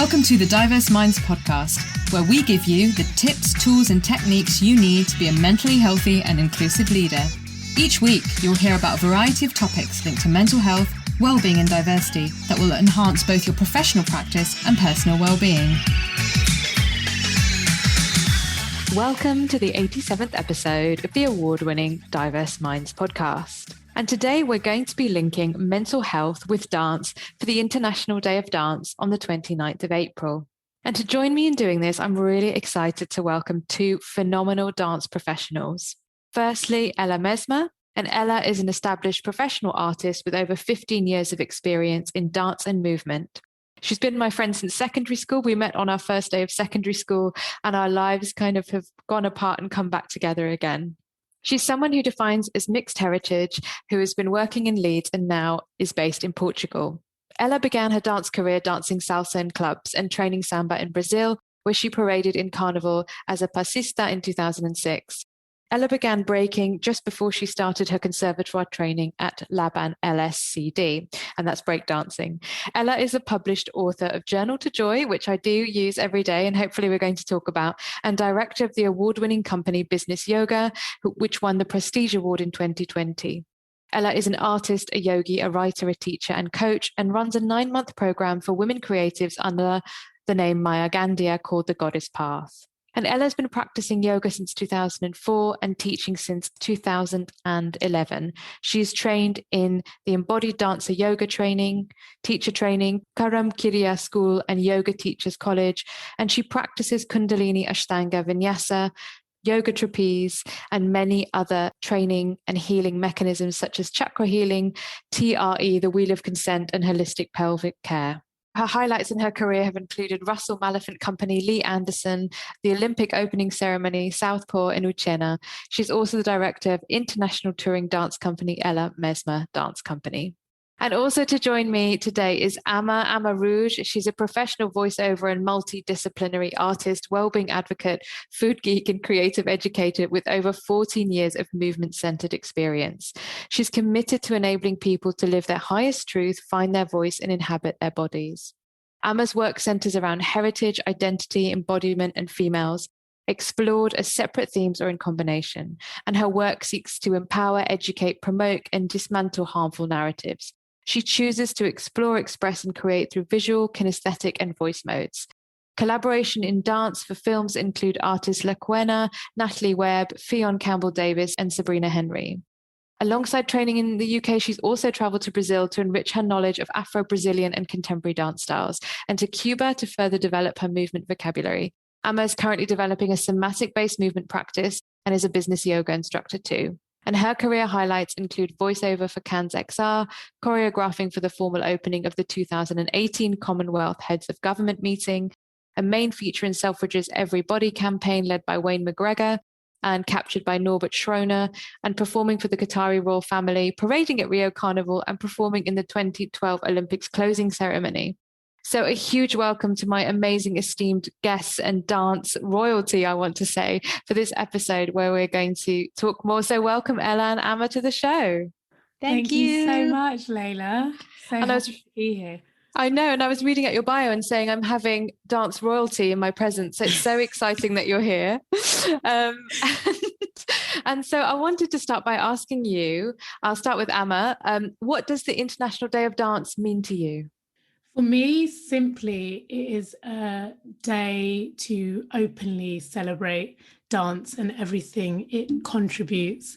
Welcome to the Diverse Minds podcast, where we give you the tips, tools and techniques you need to be a mentally healthy and inclusive leader. Each week, you'll hear about a variety of topics linked to mental health, well-being and diversity that will enhance both your professional practice and personal well-being. Welcome to the 87th episode of the award-winning Diverse Minds podcast. And today we're going to be linking mental health with dance for the International Day of Dance on the 29th of April. And to join me in doing this, I'm really excited to welcome two phenomenal dance professionals. Firstly, Ella Mesma. And Ella is an established professional artist with over 15 years of experience in dance and movement. She's been my friend since secondary school. We met on our first day of secondary school, and our lives kind of have gone apart and come back together again. She's someone who defines as mixed heritage, who has been working in Leeds and now is based in Portugal. Ella began her dance career dancing salsa in clubs and training samba in Brazil, where she paraded in Carnival as a passista in 2006. Ella began breaking just before she started her conservatoire training at Laban LSCD, and that's breakdancing. Ella is a published author of Journal to Joy, which I do use every day, and hopefully we're going to talk about, and director of the award-winning company Business Yoga, which won the Prestige Award in 2020. Ella is an artist, a yogi, a writer, a teacher, and coach, and runs a 9-month program for women creatives under the name Maya Gandia called The Goddess Path. And Ella's been practicing yoga since 2004 and teaching since 2011. She's trained in the Embodied Dancer Yoga Training, Teacher Training, Karam Kriya School and Yoga Teachers College, and she practices Kundalini Ashtanga Vinyasa, Yoga Trapeze, and many other training and healing mechanisms such as chakra healing, TRE, the Wheel of Consent, and holistic pelvic care. Her highlights in her career have included Russell Malafant Company, Lee Anderson, the Olympic opening ceremony, Southpaw in Uchenna. She's also the director of international touring dance company, Ella Mesma Dance Company. And also to join me today is Ama Rouge. She's a professional voiceover and multidisciplinary artist, wellbeing advocate, food geek, and creative educator with over 14 years of movement-centered experience. She's committed to enabling people to live their highest truth, find their voice, and inhabit their bodies. Ama's work centers around heritage, identity, embodiment, and females, explored as separate themes or in combination. And her work seeks to empower, educate, promote, and dismantle harmful narratives. She chooses to explore, express, and create through visual, kinesthetic, and voice modes. Collaboration in dance for films include artists LaQuena, Natalie Webb, Fionn Campbell-Davis, and Sabrina Henry. Alongside training in the UK, she's also traveled to Brazil to enrich her knowledge of Afro-Brazilian and contemporary dance styles, and to Cuba to further develop her movement vocabulary. Ama is currently developing a somatic-based movement practice and is a business yoga instructor too. And her career highlights include voiceover for Cannes XR, choreographing for the formal opening of the 2018 Commonwealth Heads of Government meeting, a main feature in Selfridge's Every Body campaign led by Wayne McGregor and captured by Norbert Schroner, and performing for the Qatari royal family, parading at Rio Carnival, and performing in the 2012 Olympics closing ceremony. So a huge welcome to my amazing esteemed guests and dance royalty, I want to say, for this episode where we're going to talk more. So welcome Ella and Ama to the show. Thank you so much, Layla. So and happy to be here. I know, and I was reading out your bio and saying I'm having dance royalty in my presence. So it's so exciting that you're here. And so I wanted to start by asking you, I'll start with Ama, what does the International Day of Dance mean to you? For me, simply, it is a day to openly celebrate dance and everything it contributes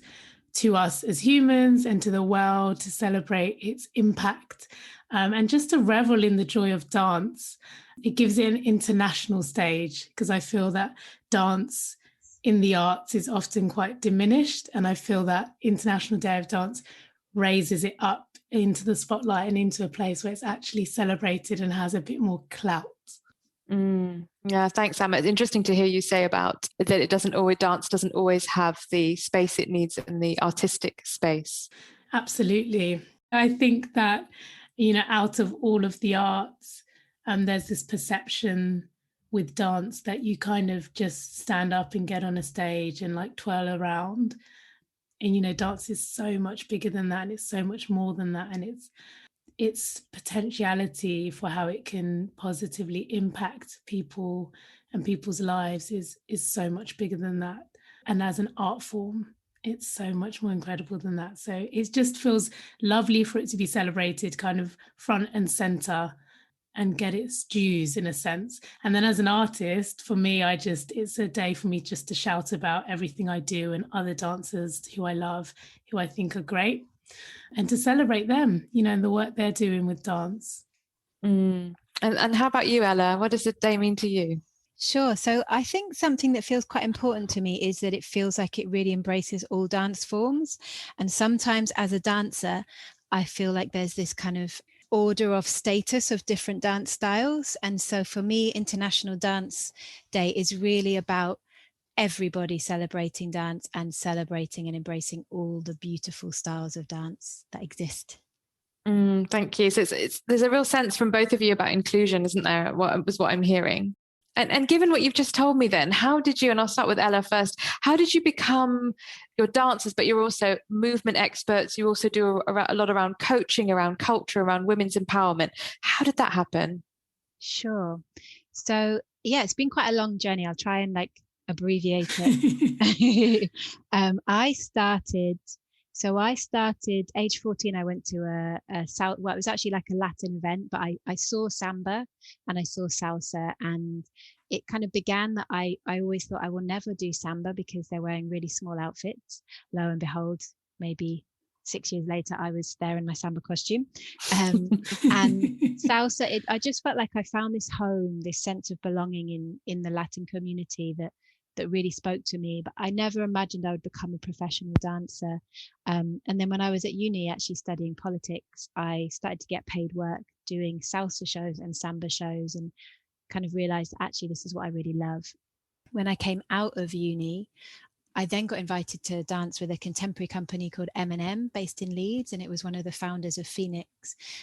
to us as humans and to the world, to celebrate its impact and just to revel in the joy of dance. It gives it an international stage because I feel that dance in the arts is often quite diminished, and I feel that International Day of Dance raises it up into the spotlight and into a place where it's actually celebrated and has a bit more clout. Yeah, thanks, Amma. It's interesting to hear you say about that dance doesn't always have the space it needs in the artistic space. Absolutely. I think that, out of all of the arts, there's this perception with dance that you kind of just stand up and get on a stage and like twirl around. And, dance is so much bigger than that. And it's so much more than that. And its potentiality for how it can positively impact people and people's lives is so much bigger than that. And as an art form, it's so much more incredible than that. So it just feels lovely for it to be celebrated kind of front and center and get its dues in a sense. And then as an artist, for me, it's a day for me just to shout about everything I do and other dancers who I love, who I think are great, and to celebrate them, and the work they're doing with dance. And how about you, Ella? What does the day mean to you? Sure. So I think something that feels quite important to me is that it feels like it really embraces all dance forms. And sometimes as a dancer, I feel like there's this kind of order of status of different dance styles. And so for me, International Dance Day is really about everybody celebrating dance and celebrating and embracing all the beautiful styles of dance that exist. Thank you. So there's a real sense from both of you about inclusion, isn't there? What I'm hearing. And given what you've just told me then, how did you, and I'll start with Ella first, how did you become your dancers, but you're also movement experts, you also do a lot around coaching, around culture, around women's empowerment. How did that happen? Sure. So yeah, it's been quite a long journey. I'll try and abbreviate it. I started age 14. I went to a South, well, it was actually like a Latin event, but I saw samba and I saw salsa, and it kind of began that I always thought I will never do samba because they're wearing really small outfits. Lo and behold, maybe 6 years later, I was there in my samba costume. And salsa, I just felt like I found this home, this sense of belonging in the Latin community that really spoke to me, but I never imagined I would become a professional dancer. And then when I was at uni actually studying politics, I started to get paid work doing salsa shows and samba shows, and kind of realized actually this is what I really love. When I came out of uni, I then got invited to dance with a contemporary company called M&M based in Leeds, and it was one of the founders of Phoenix.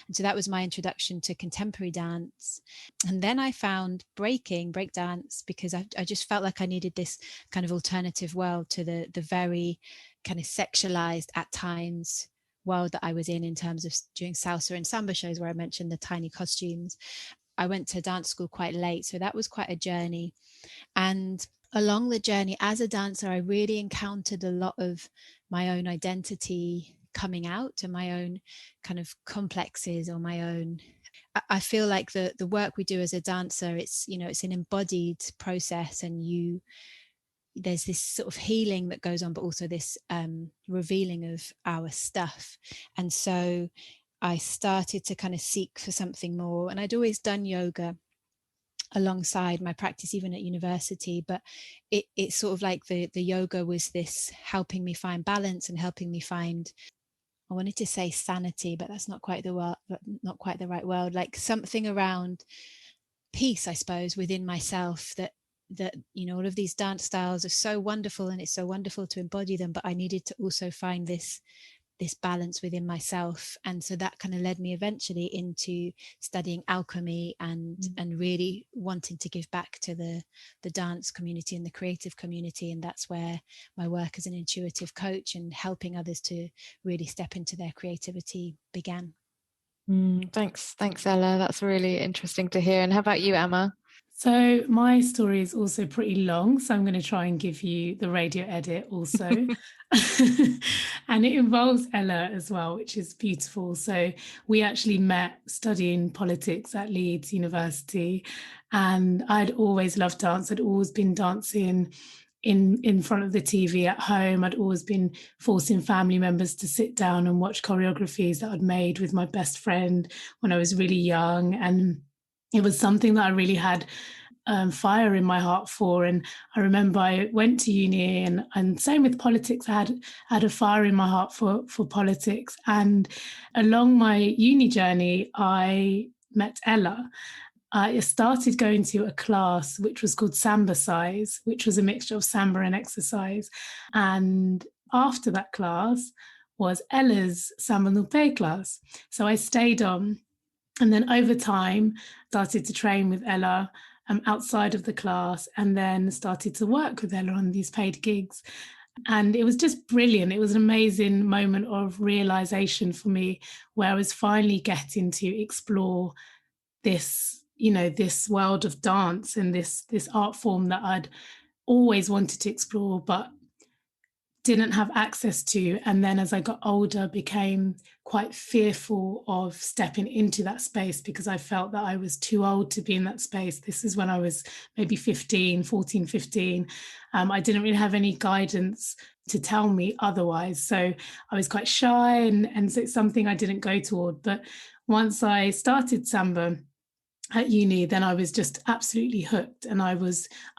And so that was my introduction to contemporary dance. And then I found breakdance, because I just felt like I needed this kind of alternative world to the very kind of sexualized at times world that I was in terms of doing salsa and samba shows where I mentioned the tiny costumes. I went to dance school quite late, so that was quite a journey. And along the journey as a dancer, I really encountered a lot of my own identity coming out, and my own kind of complexes, or my own, I feel like the work we do as a dancer, it's an embodied process, and there's this sort of healing that goes on, but also this revealing of our stuff. And so I started to kind of seek for something more, and I'd always done yoga alongside my practice even at university, but it's sort of like the yoga was this helping me find balance and helping me find, I wanted to say sanity, but that's not quite the right word, like something around peace, I suppose, within myself, that all of these dance styles are so wonderful, and it's so wonderful to embody them, but I needed to also find this balance within myself. And so that kind of led me eventually into studying alchemy and really wanting to give back to the dance community and the creative community. And that's where my work as an intuitive coach and helping others to really step into their creativity began. Thanks, Ella. That's really interesting to hear. And how about you, Emma? So my story is also pretty long, so I'm going to try and give you the radio edit also. And it involves Ella as well, which is beautiful. So we actually met studying politics at Leeds University, and I'd always loved dance. I'd always been dancing in front of the TV at home. I'd always been forcing family members to sit down and watch choreographies that I'd made with my best friend when I was really young. And it was something that I really had fire in my heart for. And I remember I went to uni, and same with politics, I had a fire in my heart for politics. And along my uni journey, I met Ella. I started going to a class which was called Samba Size, which was a mixture of samba and exercise. And after that class was Ella's Samba Lupe class. So I stayed on. And then over time, started to train with Ella outside of the class, and then started to work with Ella on these paid gigs. And it was just brilliant. It was an amazing moment of realization for me, where I was finally getting to explore this, this world of dance and this art form that I'd always wanted to explore, but didn't have access to. And then as I got older, became quite fearful of stepping into that space because I felt that I was too old to be in that space. This is when I was maybe 15. I didn't really have any guidance to tell me otherwise. So I was quite shy, and so it's something I didn't go toward. But once I started Samba at uni, then I was just absolutely hooked, and I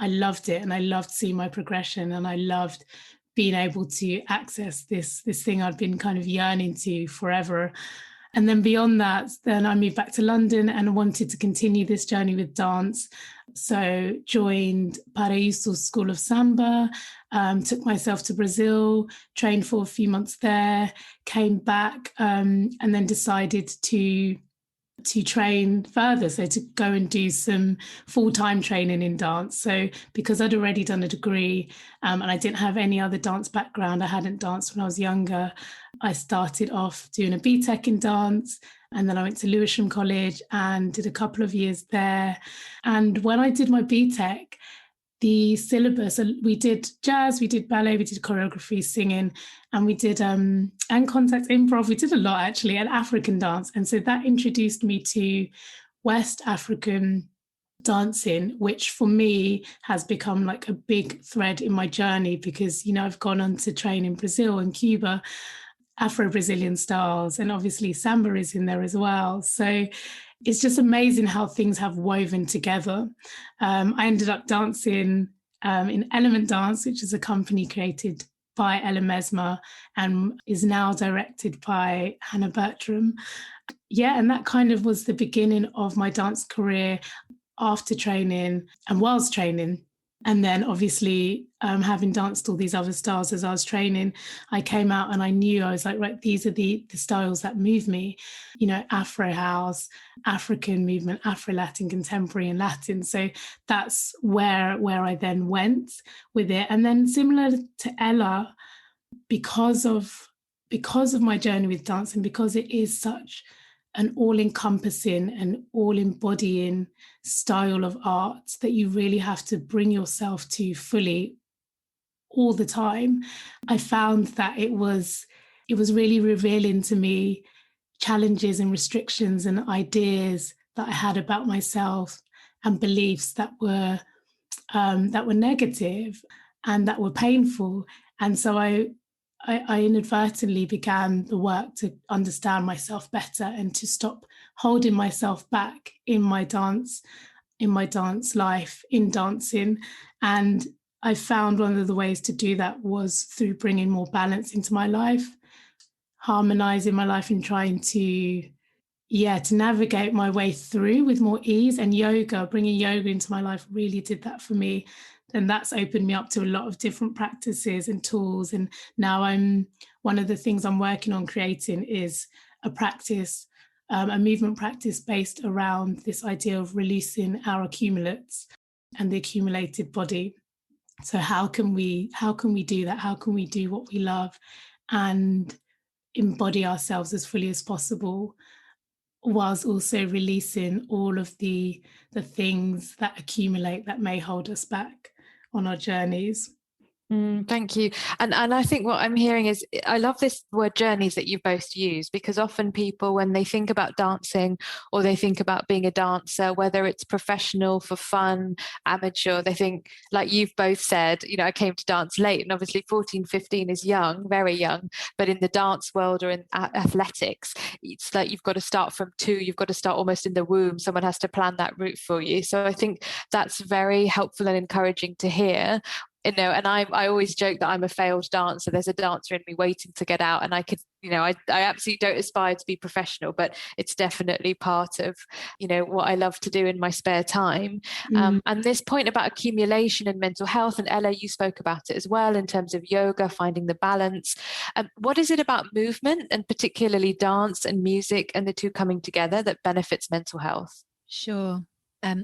loved it, and I loved seeing my progression, and I loved being able to access this thing I'd been kind of yearning to forever. And then beyond that, then I moved back to London and wanted to continue this journey with dance. So joined Paraíso's School of Samba, took myself to Brazil, trained for a few months there, came back, and then decided to train further, so to go and do some full-time training in dance. So because I'd already done a degree, and I didn't have any other dance background, I hadn't danced when I was younger, I started off doing a BTEC in dance, and then I went to Lewisham College and did a couple of years there. And when I did my BTEC, the syllabus, we did jazz, we did ballet, we did choreography, singing, and we did and contact improv. We did a lot actually, and African dance. And so that introduced me to West African dancing, which for me has become like a big thread in my journey, because I've gone on to train in Brazil and Cuba, Afro-Brazilian styles, and obviously Samba is in there as well. So it's just amazing how things have woven together. I ended up dancing in Element Dance, which is a company created by Ella Mesma and is now directed by Hannah Bertram. Yeah, and that kind of was the beginning of my dance career after training and whilst training. And then obviously having danced all these other styles as I was training, I came out and I knew, I was like, right, these are the styles that move me, Afro house, African movement, Afro Latin, contemporary and Latin. So that's where I then went with it. And then similar to Ella, because of my journey with dance, and because it is such an all-encompassing and all-embodying style of art that you really have to bring yourself to fully all the time, I found that it was really revealing to me challenges and restrictions and ideas that I had about myself and beliefs that were negative and that were painful. And so I inadvertently began the work to understand myself better and to stop holding myself back in my dance life, in dancing. And I found one of the ways to do that was through bringing more balance into my life, harmonizing my life, and trying to navigate my way through with more ease. And bringing yoga into my life really did that for me. And that's opened me up to a lot of different practices and tools. And now one of the things I'm working on creating is a practice, a movement practice based around this idea of releasing our accumulates and the accumulated body. So how can we do that? How can we do what we love and embody ourselves as fully as possible, whilst also releasing all of the things that accumulate that may hold us back on our journeys? Thank you. And I think what I'm hearing is, I love this word journeys that you both use, because often people, when they think about dancing or they think about being a dancer, whether it's professional, for fun, amateur, they think, like you've both said, I came to dance late, and obviously 14, 15 is young, very young, but in the dance world or in athletics, it's like you've got to start from 2, you've got to start almost in the womb. Someone has to plan that route for you. So I think that's very helpful and encouraging to hear. And I always joke that I'm a failed dancer. There's a dancer in me waiting to get out, and I could, I absolutely don't aspire to be professional, but it's definitely part of, what I love to do in my spare time. And this point about accumulation and mental health, and Ella, you spoke about it as well in terms of yoga, finding the balance. What is it about movement, and particularly dance and music, and the two coming together, that benefits mental health? Sure.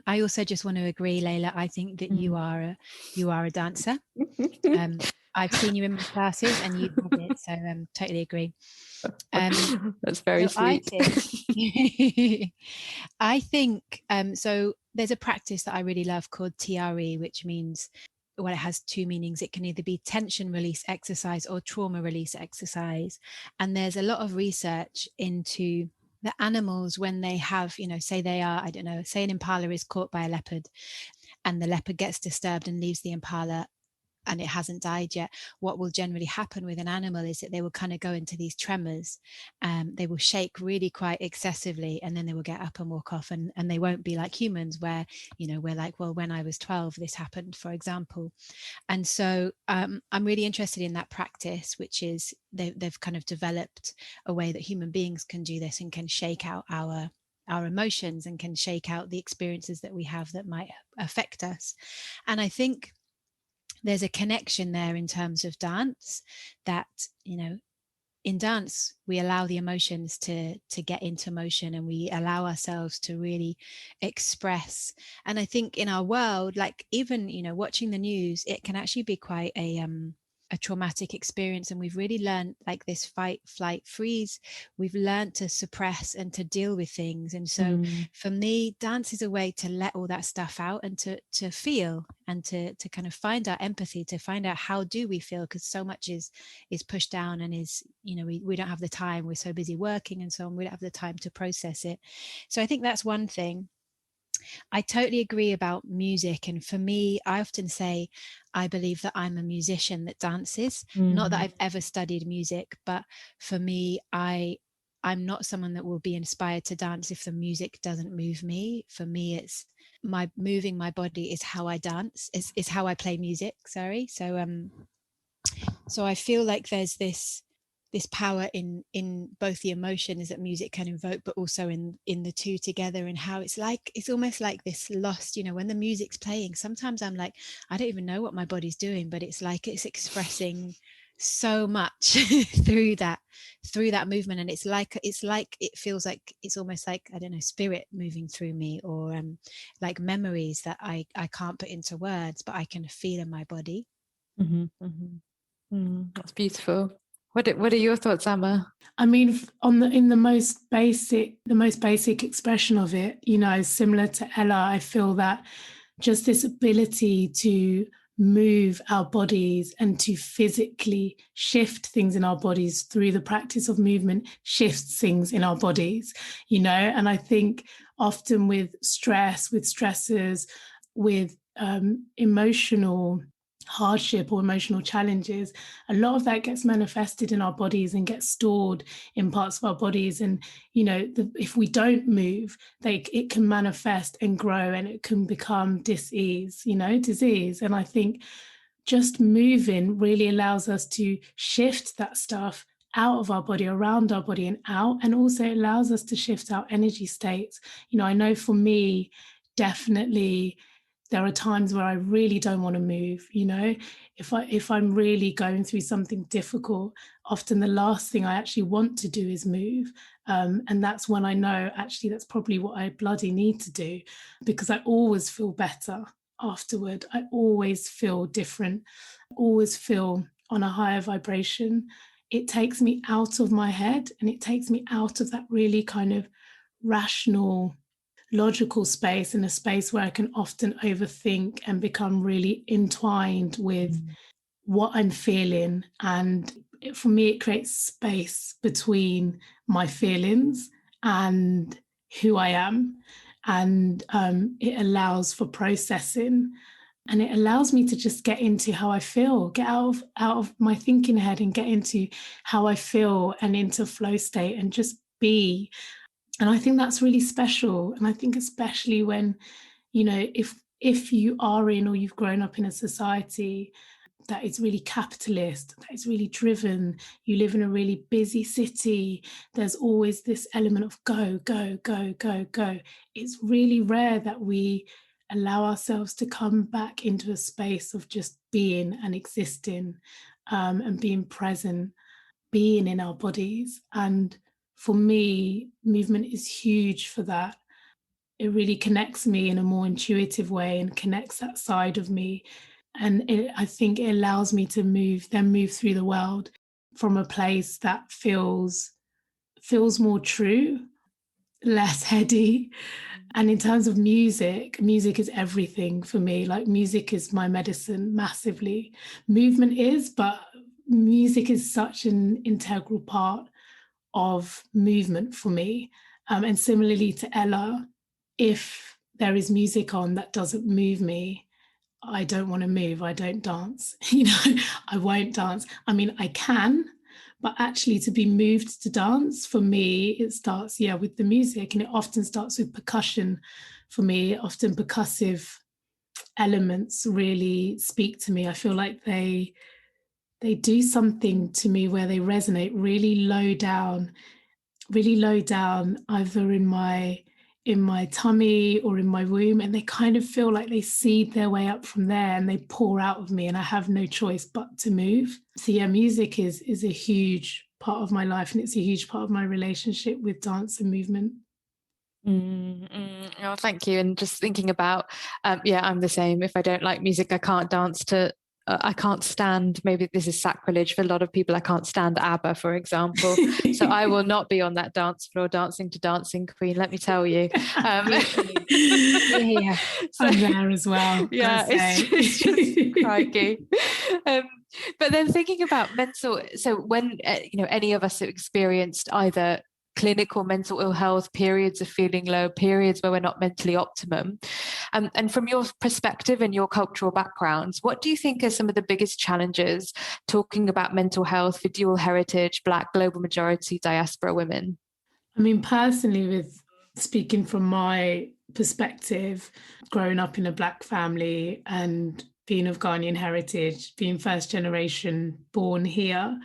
I also just want to agree, Layla. I think that you are a dancer. I've seen you in my classes and you have it, so totally agree. That's very So I sweet. think, I think so there's a practice that I really love called TRE, which means, well, it has two meanings. It can either be tension release exercise or trauma release exercise. And there's a lot of research into the animals when they have, say they are, I don't know, say an impala is caught by a leopard and the leopard gets disturbed and leaves the impala and it hasn't died yet. What will generally happen with an animal is that they will kind of go into these tremors. They will shake really quite excessively, and then they will get up and walk off, and they won't be like humans where, we're like, well, when I was 12, this happened, for example. And so I'm really interested in that practice, which is they've kind of developed a way that human beings can do this and can shake out our emotions and can shake out the experiences that we have that might affect us. And I think there's a connection there in terms of dance that, in dance we allow the emotions to get into motion, and we allow ourselves to really express. And I think in our world, like even watching the news, it can actually be quite a traumatic experience, and we've really learned, like, this fight, flight, freeze. We've learned to suppress and to deal with things. And so for me, dance is a way to let all that stuff out and to feel, and to kind of find our empathy, to find out how do we feel, because so much is pushed down, and is, we don't have the time, we're so busy working and so on, we don't have the time to process it. So I think that's one thing. I totally agree about music. And for me, I often say, I believe that I'm a musician that dances. Not that I've ever studied music, but for me, I'm not someone that will be inspired to dance if the music doesn't move me. For me, it's moving my body is how I dance, is how I play music. Sorry. So I feel like there's this power in both the emotions that music can invoke, but also in the two together, and how it's almost like this lost, when the music's playing, sometimes I'm like, I don't even know what my body's doing, but it's like it's expressing so much through that movement. And it's like it feels like it's almost like, I don't know, spirit moving through me, or like memories that I can't put into words, but I can feel in my body. That's beautiful. What are your thoughts, Ama? I mean, in the most basic expression of it, similar to Ella, I feel that just this ability to move our bodies and to physically shift things in our bodies through the practice of movement shifts things in our bodies, and I think often with stress, with stressors, with emotional hardship or emotional challenges, a lot of that gets manifested in our bodies and gets stored in parts of our bodies. And if we don't move, it can manifest and grow, and it can become disease. And I think just moving really allows us to shift that stuff out of our body, around our body and out, and also allows us to shift our energy states. I know for me, definitely there are times where I really don't want to move. If I'm really going through something difficult, often the last thing I actually want to do is move. And that's when I know actually that's probably what I bloody need to do, because I always feel better afterward. I always feel different, always feel on a higher vibration. It takes me out of my head, and it takes me out of that really kind of rational, logical space, in a space where I can often overthink and become really entwined with what I'm feeling. And for me, it creates space between my feelings and who I am. And it allows for processing, and it allows me to just get into how I feel, get out of my thinking head and get into how I feel and into flow state and just be. And I think that's really special. And I think especially when, if you are in, or you've grown up in a society that is really capitalist, that is really driven, you live in a really busy city, there's always this element of go, go, go, go, go. It's really rare that we allow ourselves to come back into a space of just being and existing, and being present, being in our bodies. And for me, movement is huge for that. It really connects me in a more intuitive way and connects that side of me. And I think it allows me to move through the world from a place that feels more true, less heady. And in terms of music is everything for me. Like, music is my medicine massively. Movement is, but music is such an integral part of movement for me. And similarly to Ella, if there is music on that doesn't move me, I don't want to move. I don't dance. I won't dance. I mean, I can, but actually to be moved to dance, for me, it starts, with the music, and it often starts with percussion for me. Often percussive elements really speak to me. I feel like they do something to me where they resonate really low down, either in my tummy or in my womb, and they kind of feel like they seed their way up from there and they pour out of me, and I have no choice but to move. So music is a huge part of my life, and it's a huge part of my relationship with dance and movement. Oh, thank you. And just thinking about, I'm the same. If I don't like music, I can't dance to. I can't stand. Maybe this is sacrilege for a lot of people. I can't stand ABBA, for example. So I will not be on that dance floor dancing to Dancing Queen. Let me tell you. Yeah, so, I'm there as well. Yeah, it's just crikey. But then thinking about mental. So when any of us have experienced either clinical mental ill health, periods of feeling low, periods where we're not mentally optimum. And from your perspective and your cultural backgrounds, what do you think are some of the biggest challenges talking about mental health for dual heritage, Black, global majority, diaspora women? I mean, personally, with speaking from my perspective, growing up in a Black family and being of Ghanaian heritage, being first generation born here,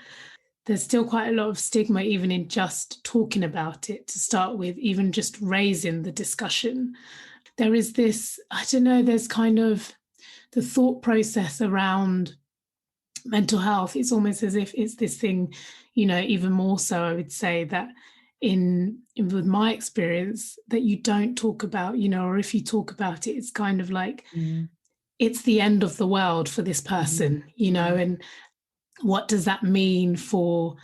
there's still quite a lot of stigma, even in just talking about it to start with, even just raising the discussion. There is this, I don't know, there's kind of the thought process around mental health. It's almost as if it's this thing, even more so, I would say, that with my experience, that you don't talk about, or if you talk about it, it's kind of like it's the end of the world for this person, and what does that mean for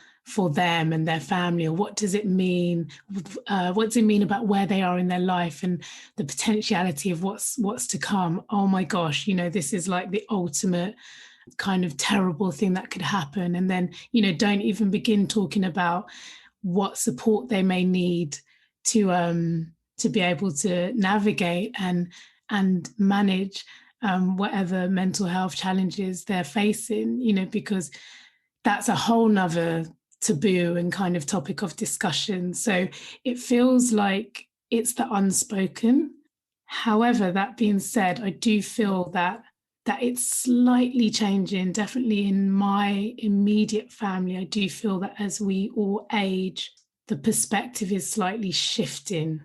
them and their family, or what does it mean about where they are in their life and the potentiality of what's to come? Oh my gosh, this is like the ultimate kind of terrible thing that could happen. And then don't even begin talking about what support they may need to be able to navigate and manage whatever mental health challenges they're facing, because that's a whole nother taboo and kind of topic of discussion. So it feels like it's the unspoken. However, that being said, I do feel that it's slightly changing. Definitely in my immediate family, I do feel that as we all age, the perspective is slightly shifting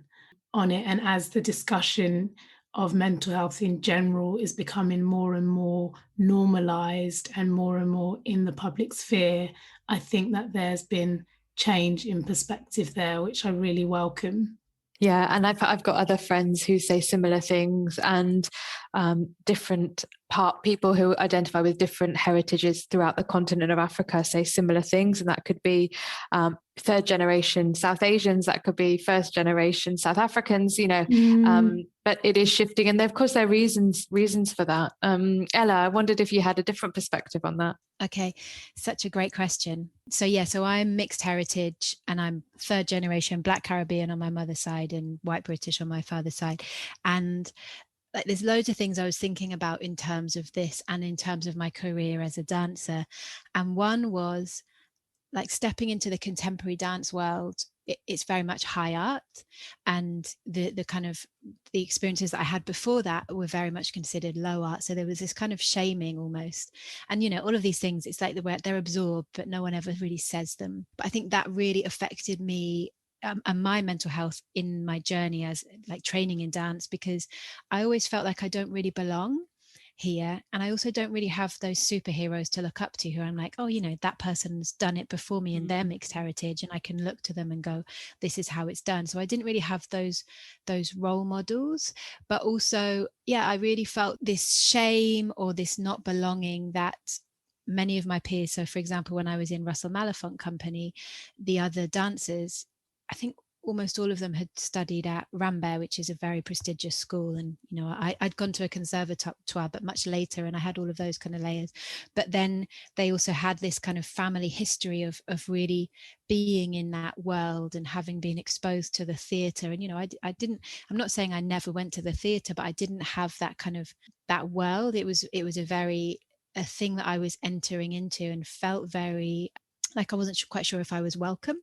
on it. And as the discussion of mental health in general is becoming more and more normalized and more in the public sphere, I think that there's been change in perspective there, which I really welcome. Yeah, and I've got other friends who say similar things, and different people who identify with different heritages throughout the continent of Africa say similar things, and that could be third generation South Asians, that could be first generation South Africans, but it is shifting, and of course there are reasons for that. Ella, I wondered if you had a different perspective on that. Okay, such a great question. So I'm mixed heritage, and I'm third generation Black Caribbean on my mother's side and white British on my father's side. And like, there's loads of things I was thinking about in terms of this and in terms of my career as a dancer. And one was like stepping into the contemporary dance world. It's very much high art, and the kind of the experiences that I had before that were very much considered low art. So there was this kind of shaming almost, and all of these things, it's like they're absorbed but no one ever really says them. But I think that really affected me and my mental health in my journey as like training in dance, because I always felt like I don't really belong here. And I also don't really have those superheroes to look up to who I'm like, oh, you know, that person's done it before me in their mixed heritage, and I can look to them and go, this is how it's done. So I didn't really have those role models. But also, yeah, I really felt this shame or this not belonging that many of my peers, so for example, when I was in Russell Malafont company, the other dancers, I think almost all of them had studied at Rambert, which is a very prestigious school. And, you know, I'd gone to a conservatoire, but much later, and I had all of those kind of layers. But then they also had this kind of family history of really being in that world and having been exposed to the theatre. And, you know, I'm not saying I never went to the theatre, but I didn't have that kind of, that world. It was a thing that I was entering into, and felt very like I wasn't quite sure if I was welcome.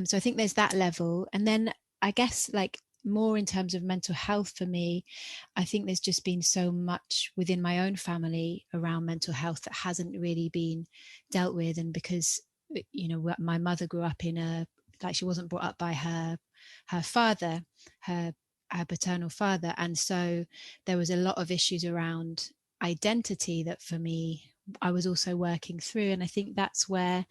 So I think there's that level. And then I guess like more in terms of mental health for me, I think there's just been so much within my own family around mental health that hasn't really been dealt with. And because, you know, my mother grew up she wasn't brought up by her father, her paternal father. And so there was a lot of issues around identity that for me, I was also working through. And I think that's where,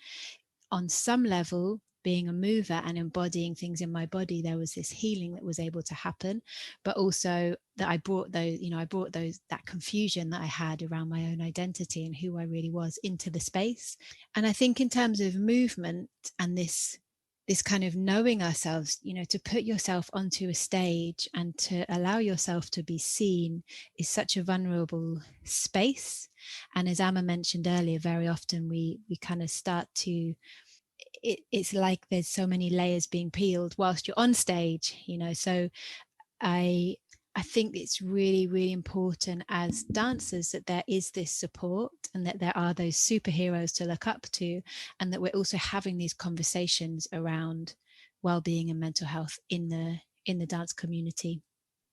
on some level, being a mover and embodying things in my body, there was this healing that was able to happen, but also that I brought that confusion that I had around my own identity and who I really was into the space. And I think in terms of movement and this kind of knowing ourselves, you know, to put yourself onto a stage and to allow yourself to be seen is such a vulnerable space. And as Amma mentioned earlier, very often we kind of start to, it's like there's so many layers being peeled whilst you're on stage, you know. So I think it's really, really important as dancers that there is this support and that there are those superheroes to look up to, and that we're also having these conversations around well-being and mental health in the dance community.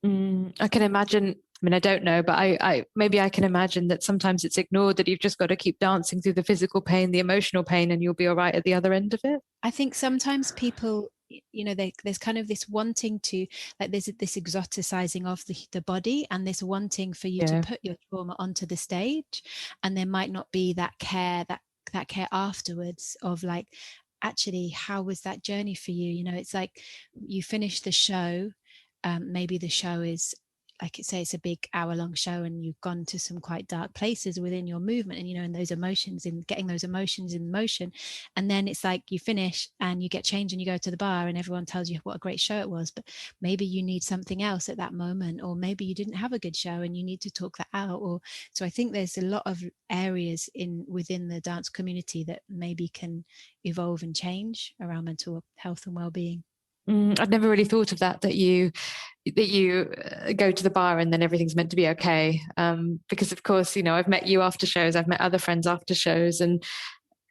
I can imagine, I mean, I don't know, but I maybe I can imagine that sometimes it's ignored, that you've just got to keep dancing through the physical pain, the emotional pain, and you'll be all right at the other end of it. I think sometimes people, you know, there's kind of this wanting to, like, there's this exoticizing of the body, and this wanting for you to put your trauma onto the stage, and there might not be that care afterwards of like, actually, how was that journey for you? You know, it's like you finish the show, maybe the show is, like it say, it's a big hour-long show, and you've gone to some quite dark places within your movement, and, you know, and those emotions, in getting those emotions in motion. And then it's like you finish and you get changed and you go to the bar and everyone tells you what a great show it was, but maybe you need something else at that moment, or maybe you didn't have a good show and you need to talk that out. Or so I think there's a lot of areas within the dance community that maybe can evolve and change around mental health and well-being. I'd never really thought of that you go to the bar and then everything's meant to be okay. Because of course, you know, I've met you after shows, I've met other friends after shows, and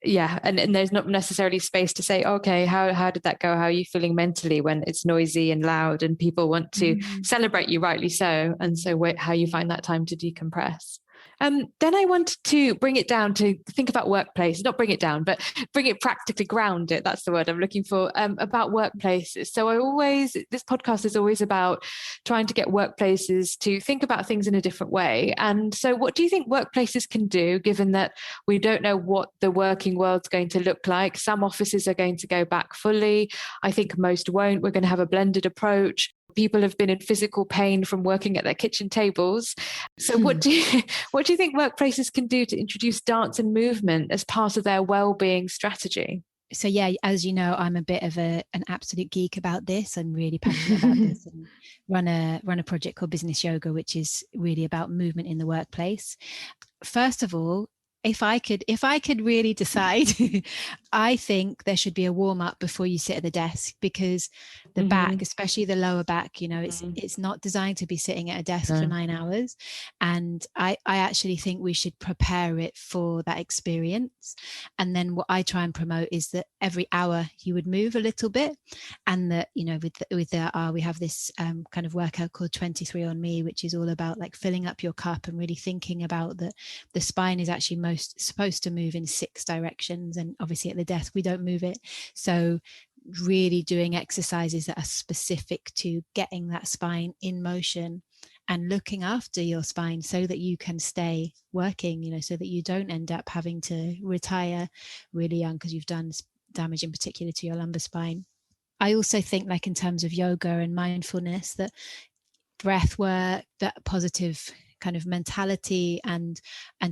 yeah, and there's not necessarily space to say, okay, how did that go? How are you feeling mentally when it's noisy and loud and people want to celebrate you, rightly so. And so how you find that time to decompress. Then I wanted to bring it down to think about workplace, not bring it down, but bring it practically, ground it. That's the word I'm looking for, about workplaces. So this podcast is always about trying to get workplaces to think about things in a different way. And so what do you think workplaces can do, given that we don't know what the working world's going to look like? Some offices are going to go back fully. I think most won't. We're going to have a blended approach. People have been in physical pain from working at their kitchen tables. So what do you think workplaces can do to introduce dance and movement as part of their well-being strategy? So yeah, as you know, I'm a bit of an absolute geek about this. I'm really passionate about this, and run a project called Business Yoga, which is really about movement in the workplace. First of all, if I could really decide, I think there should be a warm up before you sit at the desk, because the back, especially the lower back, you know, it's not designed to be sitting at a desk for 9 hours. And I actually think we should prepare it for that experience. And then what I try and promote is that every hour you would move a little bit, and that, you know, we have this kind of workout called 23 on Me, which is all about like filling up your cup and really thinking about that the spine is actually most supposed to move in 6 directions, and obviously at the desk we don't move it. So really doing exercises that are specific to getting that spine in motion and looking after your spine so that you can stay working, you know, so that you don't end up having to retire really young because you've done damage in particular to your lumbar spine. I also think, like in terms of yoga and mindfulness, that breath work, that positive kind of mentality and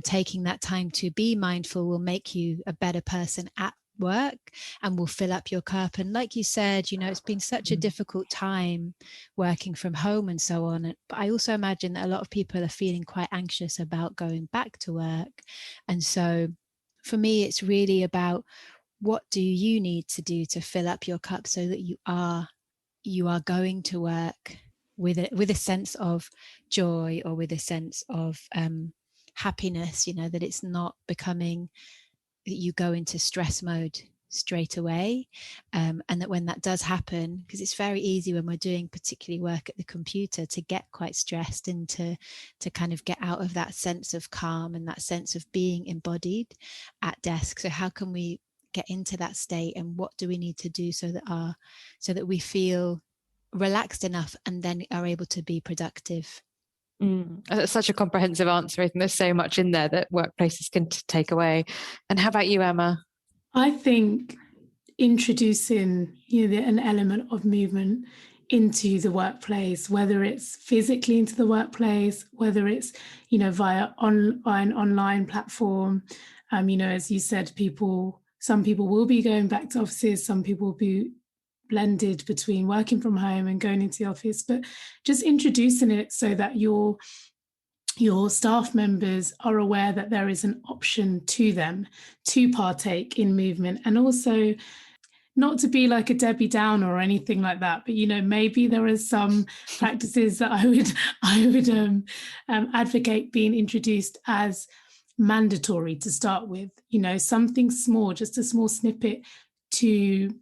taking that time to be mindful will make you a better person at work and will fill up your cup. And like you said, you know, it's been such a difficult time working from home and so on. But I also imagine that a lot of people are feeling quite anxious about going back to work. And so for me, it's really about, what do you need to do to fill up your cup so that you are going to work with a sense of joy, or with a sense of happiness, you know, that it's not becoming that you go into stress mode straight away, and that when that does happen, because it's very easy when we're doing particularly work at the computer to get quite stressed and to kind of get out of that sense of calm and that sense of being embodied at desk. So how can we get into that state, and what do we need to do so that we feel relaxed enough and then are able to be productive? That's such a comprehensive answer. I think there's so much in there that workplaces can take away. And how about you, Emma? I think introducing, you know, an element of movement into the workplace, whether it's physically into the workplace, whether it's, you know, via an online platform. You know, as you said, some people will be going back to offices, some people will be blended between working from home and going into the office, but just introducing it so that your staff members are aware that there is an option to them to partake in movement. And also, not to be like a Debbie Downer or anything like that, but, you know, maybe there are some practices that I would advocate being introduced as mandatory to start with. You know, something small, just a small snippet to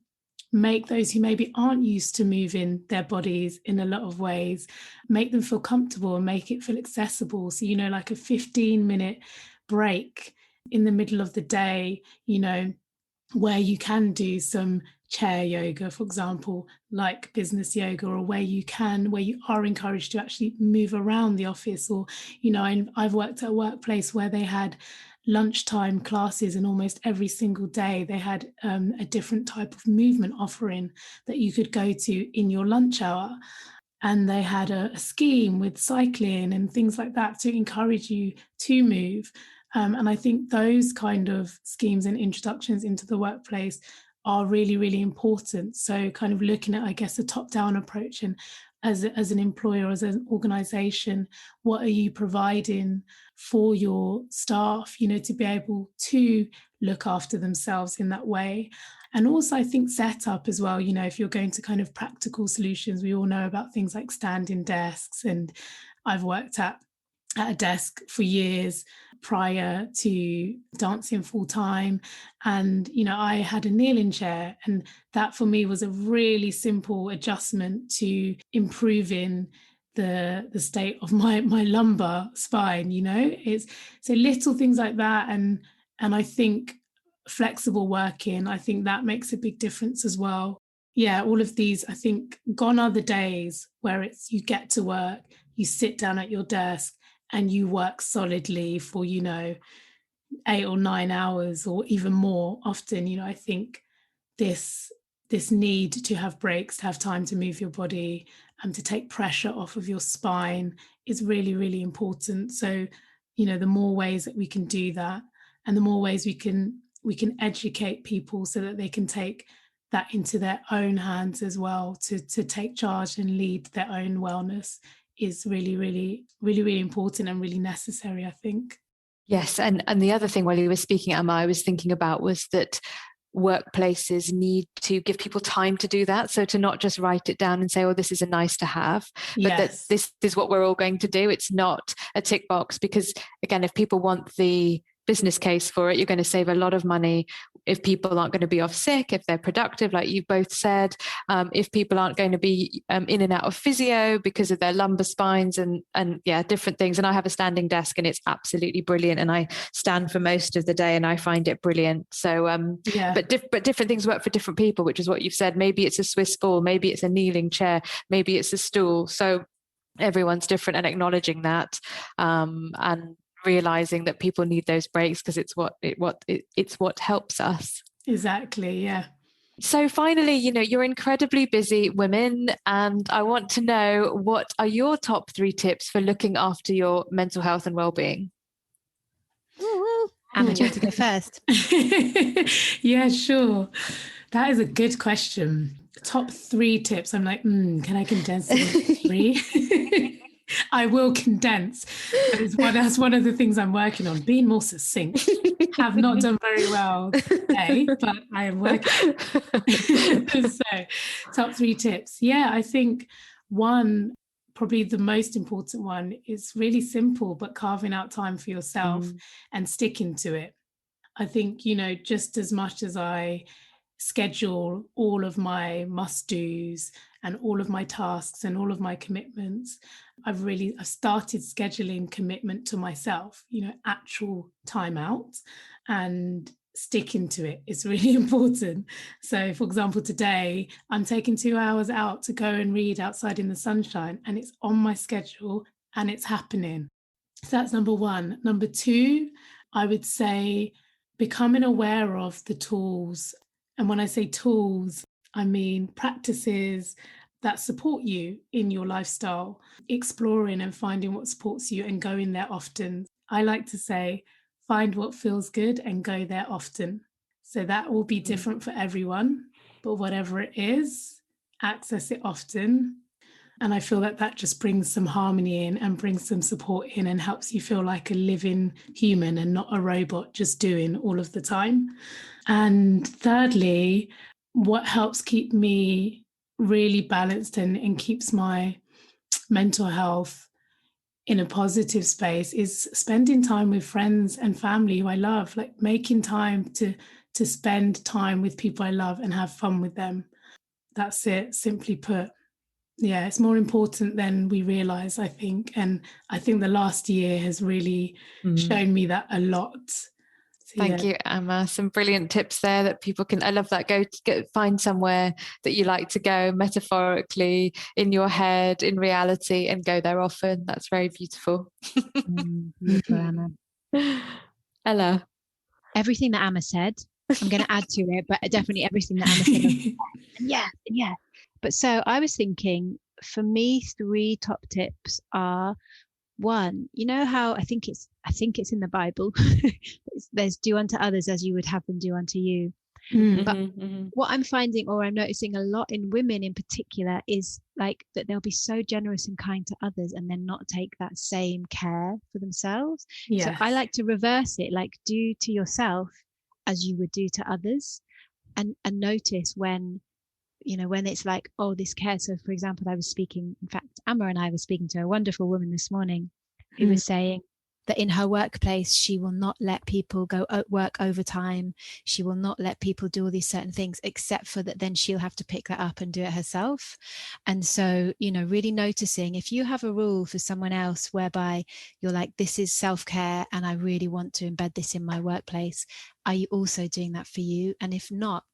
make those who maybe aren't used to moving their bodies in a lot of ways, make them feel comfortable and make it feel accessible. So, you know, like a 15-minute break in the middle of the day, you know, where you can do some chair yoga, for example, like business yoga, or where you are encouraged to actually move around the office. Or, you know, I've worked at a workplace where they had lunchtime classes, and almost every single day they had a different type of movement offering that you could go to in your lunch hour. And they had a scheme with cycling and things like that to encourage you to move. And I think those kind of schemes and introductions into the workplace are really, really important. So kind of looking at, I guess, a top-down approach, and as an employer, as an organization, what are you providing for your staff, you know, to be able to look after themselves in that way. And also, I think setup as well, you know, if you're going to kind of practical solutions, we all know about things like standing desks, and I've worked at a desk for years prior to dancing full time. And, you know, I had a kneeling chair, and that for me was a really simple adjustment to improving the state of my lumbar spine. You know, it's so little things like that. And I think flexible working, I think that makes a big difference as well. Yeah, all of these, I think, gone are the days where it's you get to work, you sit down at your desk, and you work solidly for, you know, 8 or 9 hours or even more often. You know, I think this need to have breaks, to have time to move your body and to take pressure off of your spine is really, really important. So, you know, the more ways that we can do that, and the more ways we can educate people so that they can take that into their own hands as well, to take charge and lead their own wellness, is really, really, really, really important and really necessary, I think. Yes. And the other thing while you were speaking, Emma, I was thinking about was that workplaces need to give people time to do that. So to not just write it down and say, oh, this is a nice to have, but that this is what we're all going to do. It's not a tick box, because again, if people want the business case for it, you're going to save a lot of money if people aren't going to be off sick, if they're productive, like you both said, if people aren't going to be in and out of physio because of their lumbar spines and yeah, different things. And I have a standing desk, and it's absolutely brilliant, and I stand for most of the day, and I find it brilliant. So but different things work for different people, which is what you've said. Maybe it's a Swiss ball, maybe it's a kneeling chair, maybe it's a stool. So everyone's different, and acknowledging that, and realizing that people need those breaks because it's what helps us. Exactly, yeah. So finally, you're incredibly busy women, and I want to know, what are your top 3 tips for looking after your mental health and well-being? Ama, do you want to go first? Yeah, sure. That is a good question. Top 3 tips. I'm like, can I condense it into 3? I will condense. That's one of the things I'm working on, being more succinct. Have not done very well today, but I am working. So, top 3 tips. Yeah, I think one, probably the most important one, is really simple, but carving out time for yourself and sticking to it. I think, just as much as I schedule all of my must-dos and all of my tasks and all of my commitments, I've started scheduling commitment to myself, actual time out, and sticking to it is really important. So, for example, today I'm taking 2 hours out to go and read outside in the sunshine, and it's on my schedule and it's happening. So that's number 1. Number 2, I would say becoming aware of the tools. And when I say tools, I mean practices that support you in your lifestyle, exploring and finding what supports you and going there often. I like to say, find what feels good and go there often. So that will be different for everyone, but whatever it is, access it often. And I feel that just brings some harmony in and brings some support in and helps you feel like a living human and not a robot just doing all of the time. And thirdly, what helps keep me really balanced and keeps my mental health in a positive space is spending time with friends and family who I love, like making time to spend time with people I love and have fun with them. That's it, simply put. Yeah, it's more important than we realize, I think. And I think the last year has really shown me that a lot. So, Thank you, Ama. Some brilliant tips there that people can, I love that. Find somewhere that you like to go, metaphorically, in your head, in reality, and go there often. That's very beautiful. Beautiful, Ama. Ella. Everything that Ama said, I'm going to add to it, but definitely everything that Ama said. Yeah. But so I was thinking, for me, 3 top tips are: 1, you know how I think it's in the Bible. There's do unto others as you would have them do unto you. But what I'm finding, or I'm noticing a lot in women in particular, is like that they'll be so generous and kind to others and then not take that same care for themselves. Yes. So I like to reverse it, like do to yourself as you would do to others, and notice when it's like, oh, this care. So for example, in fact, Ama and I were speaking to a wonderful woman this morning who was saying that in her workplace, she will not let people go work overtime. She will not let people do all these certain things, except for that then she'll have to pick that up and do it herself. And so, really noticing, if you have a rule for someone else whereby you're like, this is self-care and I really want to embed this in my workplace, are you also doing that for you? And if not,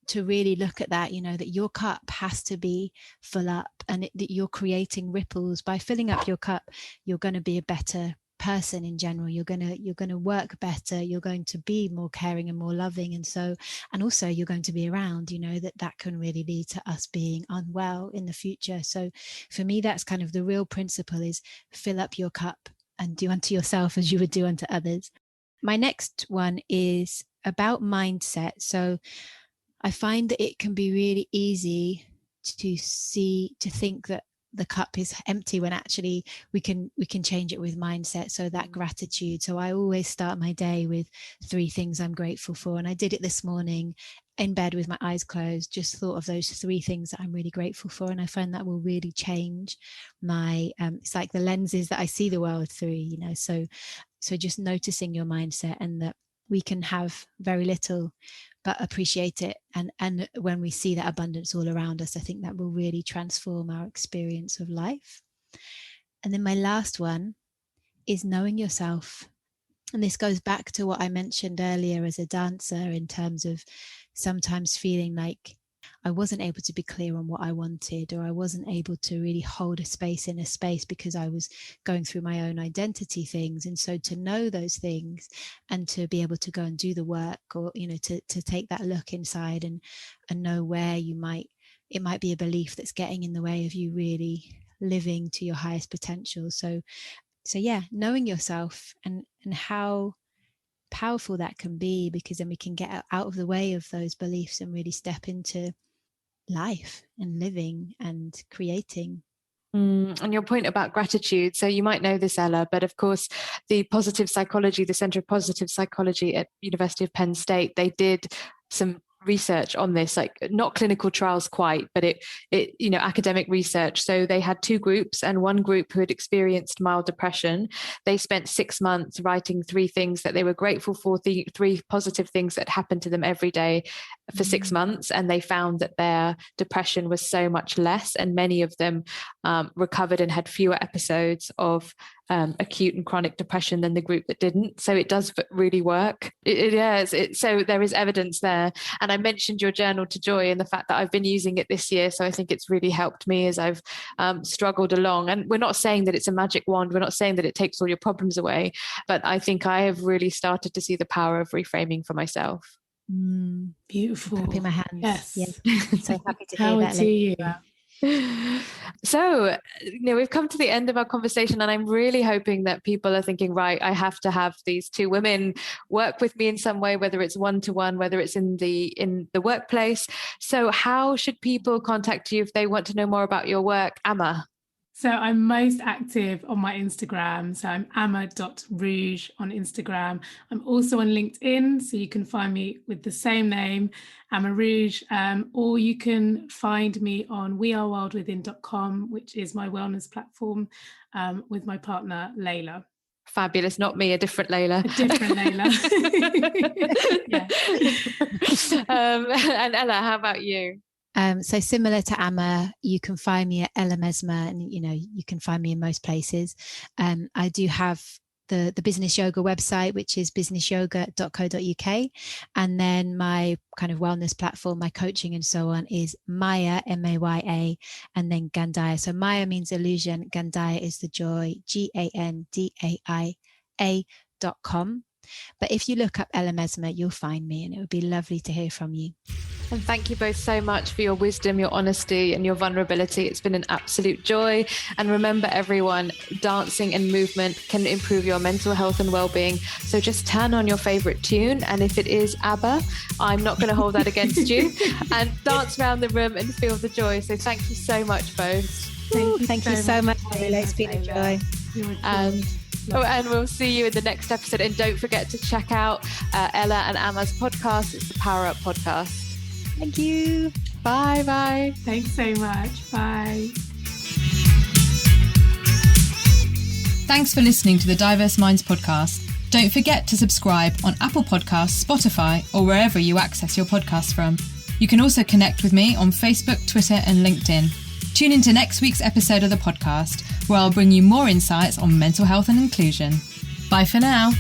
to really look at that, that your cup has to be full up, and that you're creating ripples by filling up your cup. You're going to be a better person in general. You're going to work better. You're going to be more caring and more loving, and also you're going to be around. That can really lead to us being unwell in the future. So for me, that's kind of the real principle: is fill up your cup and do unto yourself as you would do unto others. My next one is about mindset. So I find that it can be really easy to think that the cup is empty when actually we can change it with mindset. So that gratitude. So I always start my day with 3 things I'm grateful for. And I did it this morning in bed with my eyes closed, just thought of those 3 things that I'm really grateful for. And I find that will really change my, it's like the lenses that I see the world through, so just noticing your mindset, and that we can have very little but appreciate it, and when we see that abundance all around us, I think that will really transform our experience of life. And then my last one is knowing yourself, and this goes back to what I mentioned earlier as a dancer, in terms of sometimes feeling like I wasn't able to be clear on what I wanted, or I wasn't able to really hold a space in a space because I was going through my own identity things. And so to know those things and to be able to go and do the work, or, you know, to take that look inside and know where it might be a belief that's getting in the way of you really living to your highest potential. So yeah, knowing yourself and how powerful that can be, because then we can get out of the way of those beliefs and really step into life and living and creating. And your point about gratitude. So you might know this, Ella, but of course, the positive psychology, the Center of Positive Psychology at University of Penn State, they did some research on this, like not clinical trials quite, but it you know, academic research. So they had two groups, and one group who had experienced mild depression, they spent 6 months writing 3 things that they were grateful for, 3 positive things that happened to them every day for 6 months, and they found that their depression was so much less, and many of them recovered and had fewer episodes of acute and chronic depression than the group that didn't. So it does really work. So there is evidence there. And I mentioned your journal to Joy and the fact that I've been using it this year. So I think it's really helped me as I've struggled along. And we're not saying that it's a magic wand. We're not saying that it takes all your problems away. But I think I have really started to see the power of reframing for myself. Beautiful. I'm clapping my hands. Yes. So happy to hear that. To you. So, you know, we've come to the end of our conversation, and I'm really hoping that people are thinking, right, I have to have these 2 women work with me in some way, whether it's one-to-one, whether it's in the workplace. So how should people contact you if they want to know more about your work, Ama? So I'm most active on my Instagram. So I'm ama.rouge on Instagram. I'm also on LinkedIn, so you can find me with the same name, Ama Rouge, or you can find me on wearewildwithin.com, which is my wellness platform, with my partner, Layla. Fabulous. Not me, a different Layla. A different Layla. And Ella, how about you? So similar to Ama, you can find me at Ella Mesma, and you know, you can find me in most places. I do have the business yoga website, which is businessyoga.co.uk, and then my kind of wellness platform, my coaching and so on, is Maya, Maya, and then Gandaya. So Maya means illusion, Gandaya is the joy, GANDAIA.com. But if you look up Ella Mesma, you'll find me, and it would be lovely to hear from you. And thank you both so much for your wisdom, your honesty, and your vulnerability. It's been an absolute joy. And remember, everyone, dancing and movement can improve your mental health and well-being. So just turn on your favorite tune, and if it is ABBA, I'm not going to hold that against you, and dance around the room and feel the joy. So thank you so much, both. Thank you so much, Layla. It's been a joy. And we'll see you in the next episode. And don't forget to check out Ella and Ama's podcast. It's the Power Up Podcast. Thank you. Bye. Thanks so much. Bye. Thanks for listening to the Diverse Minds podcast. Don't forget to subscribe on Apple Podcasts, Spotify, or wherever you access your podcasts from. You can also connect with me on Facebook, Twitter, and LinkedIn. Tune into next week's episode of the podcast, where I'll bring you more insights on mental health and inclusion. Bye for now.